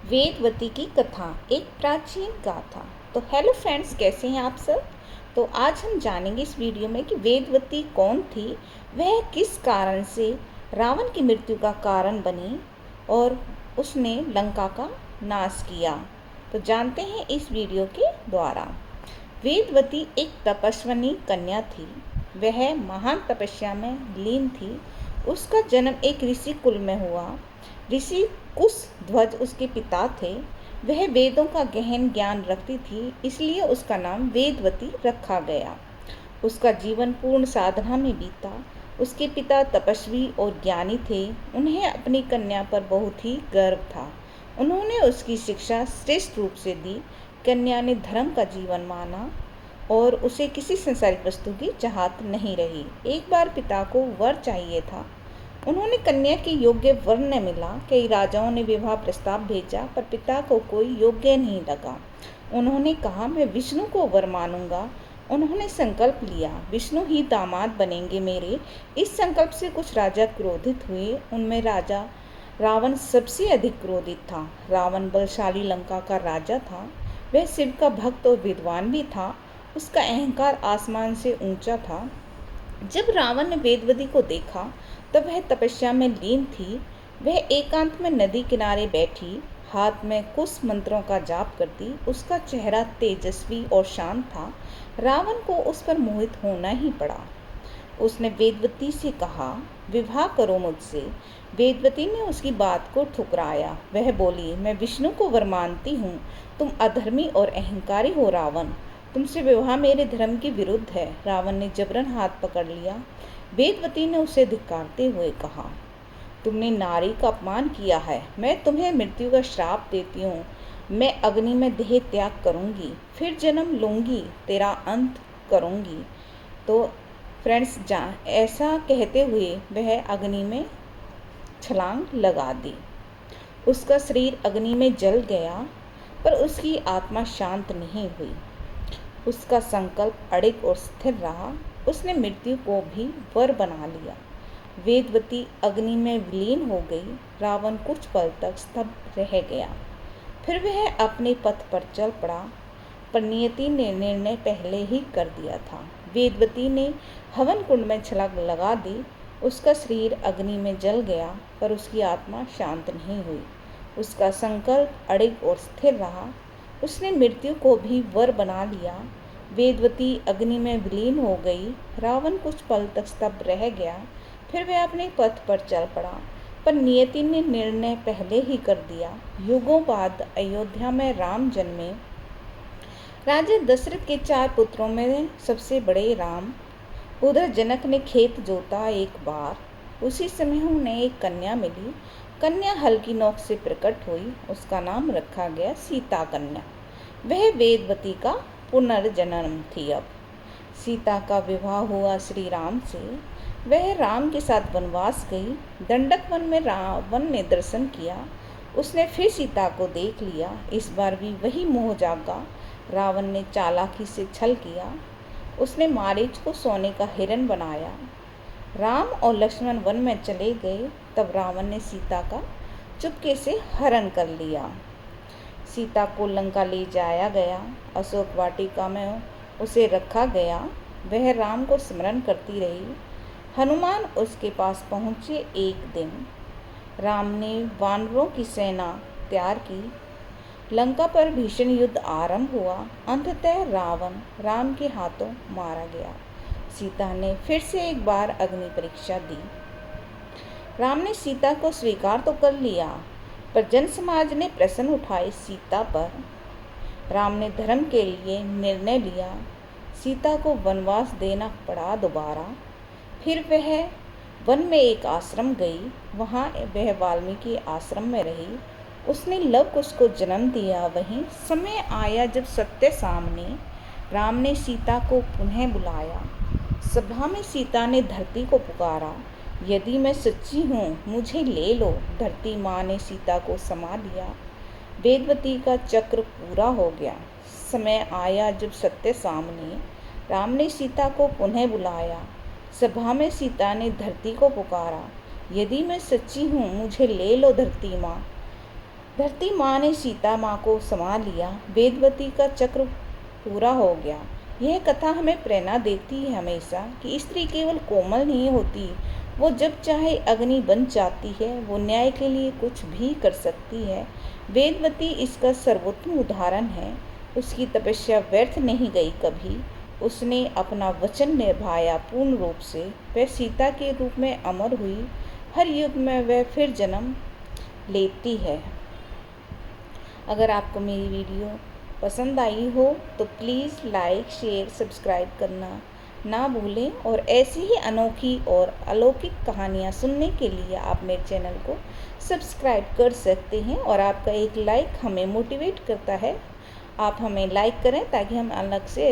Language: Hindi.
वेदवती की कथा एक प्राचीन गाथा। तो हेलो फ्रेंड्स, कैसे हैं आप सब। तो आज हम जानेंगे इस वीडियो में कि वेदवती कौन थी, वह किस कारण से रावण की मृत्यु का कारण बनी और उसने लंका का नाश किया। तो जानते हैं इस वीडियो के द्वारा। वेदवती एक तपस्विनी कन्या थी। वह महान तपस्या में लीन थी। उसका जन्म एक ऋषि कुल में हुआ। ऋषि कुश ध्वज उसके पिता थे। वह वेदों का गहन ज्ञान रखती थी, इसलिए उसका नाम वेदवती रखा गया। उसका जीवन पूर्ण साधना में बीता। उसके पिता तपस्वी और ज्ञानी थे। उन्हें अपनी कन्या पर बहुत ही गर्व था। उन्होंने उसकी शिक्षा श्रेष्ठ रूप से दी। कन्या ने धर्म का जीवन माना और उसे किसी संसारिक वस्तु की चाहत नहीं रही। एक बार पिता को वर चाहिए था। उन्होंने कन्या के योग्य वर न मिला। कई राजाओं ने विवाह प्रस्ताव भेजा, पर पिता को कोई योग्य नहीं लगा। उन्होंने कहा, मैं विष्णु को वर मानूंगा। उन्होंने संकल्प लिया, विष्णु ही दामाद बनेंगे मेरे। इस संकल्प से कुछ राजा क्रोधित हुए। उनमें राजा रावण सबसे अधिक क्रोधित था। रावण बलशाली लंका का राजा था। वह शिव का भक्त और विद्वान भी था। उसका अहंकार आसमान से ऊंचा था। जब रावण ने वेदवती को देखा तब वह तपस्या में लीन थी। वह एकांत में नदी किनारे बैठी हाथ में कुछ मंत्रों का जाप करती। उसका चेहरा तेजस्वी और शांत था। रावण को उस पर मोहित होना ही पड़ा। उसने वेदवती से कहा, विवाह करो मुझसे। वेदवती ने उसकी बात को ठुकराया। वह बोली, मैं विष्णु को वर मानती हूँ। तुम अधर्मी और अहंकारी हो रावण। तुमसे विवाह मेरे धर्म के विरुद्ध है। रावण ने जबरन हाथ पकड़ लिया। वेदवती ने उसे धिक्कारते हुए कहा, तुमने नारी का अपमान किया है। मैं तुम्हें मृत्यु का श्राप देती हूँ। मैं अग्नि में देह त्याग करूँगी, फिर जन्म लूँगी, तेरा अंत करूँगी। तो फ्रेंड्स, ऐसा कहते हुए वह अग्नि में छलांग लगा दी। उसका शरीर अग्नि में जल गया, पर उसकी आत्मा शांत नहीं हुई। उसका संकल्प अड़िग और स्थिर रहा। उसने मृत्यु को भी वर बना लिया। वेदवती अग्नि में विलीन हो गई। रावण कुछ पल तक स्तब्ध रह गया। फिर वह अपने पथ पर चल पड़ा, पर नियति ने निर्णय पहले ही कर दिया था। वेदवती ने हवन कुंड में छलांग लगा दी। उसका शरीर अग्नि में जल गया, पर उसकी आत्मा शांत नहीं हुई। उसका संकल्प अड़िग और स्थिर रहा। उसने मृत्यु को भी वर बना लिया। वेदवती अग्नि में विलीन हो गई। रावण कुछ पल तक स्तब्ध रह गया। फिर वह अपने पथ पर चल पड़ा, पर नियति ने निर्णय पहले ही कर दिया। युगों बाद अयोध्या में राम जन्मे। राजा दशरथ के 4 पुत्रों में सबसे बड़े राम। उधर जनक ने खेत जोता एक बार। उसी समय उन्हें एक कन्या मिली। कन्या हल की नोक से प्रकट हुई। उसका नाम रखा गया सीता कन्या। वह वेदवती का पुनर्जन्म थी। अब सीता का विवाह हुआ श्री राम से। वह राम के साथ वनवास गई। दंडक वन में रावण ने दर्शन किया। उसने फिर सीता को देख लिया। इस बार भी वही मोह जागा। रावण ने चालाकी से छल किया। उसने मारीच को सोने का हिरण बनाया। राम और लक्ष्मण वन में चले गए। तब रावण ने सीता का चुपके से हरण कर लिया। सीता को लंका ले जाया गया। अशोक वाटिका में उसे रखा गया। वह राम को स्मरण करती रही। हनुमान उसके पास पहुँचे। एक दिन राम ने वानरों की सेना तैयार की। लंका पर भीषण युद्ध आरंभ हुआ। अंततः रावण राम के हाथों मारा गया। सीता ने फिर से एक बार अग्नि परीक्षा दी। राम ने सीता को स्वीकार तो कर लिया, पर जन समाज ने प्रश्न उठाए सीता पर। राम ने धर्म के लिए निर्णय लिया। सीता को वनवास देना पड़ा दोबारा। फिर वह वन में एक आश्रम गई। वहाँ वह वाल्मीकि आश्रम में रही। उसने लव कुश को जन्म दिया। वहीं समय आया जब सत्य सामने। राम ने सीता को पुनः बुलाया। सभा में सीता ने धरती को पुकारा, यदि मैं सच्ची हूँ मुझे ले लो। धरती माँ ने सीता को समा लिया। वेदवती का चक्र पूरा हो गया। समय आया जब सत्य सामने। राम ने सीता को पुनः बुलाया। सभा में सीता ने धरती को पुकारा, यदि मैं सच्ची हूँ मुझे ले लो धरती माँ। धरती माँ ने सीता माँ को संभाल लिया, वेदवती का चक्र पूरा हो गया। यह कथा हमें प्रेरणा देती है हमेशा कि स्त्री केवल कोमल नहीं होती, वो जब चाहे अग्नि बन जाती है, वो न्याय के लिए कुछ भी कर सकती है। वेदवती इसका सर्वोत्तम उदाहरण है। उसकी तपस्या व्यर्थ नहीं गई कभी। उसने अपना वचन निभाया पूर्ण रूप से। वह सीता के रूप में अमर हुई। हर युग में वह फिर जन्म लेती है। अगर आपको मेरी वीडियो पसंद आई हो तो प्लीज़ लाइक शेयर सब्सक्राइब करना ना भूलें, और ऐसी ही अनोखी और अलौकिक कहानियाँ सुनने के लिए आप मेरे चैनल को सब्सक्राइब कर सकते हैं। और आपका एक लाइक हमें मोटिवेट करता है। आप हमें लाइक करें ताकि हम अलग से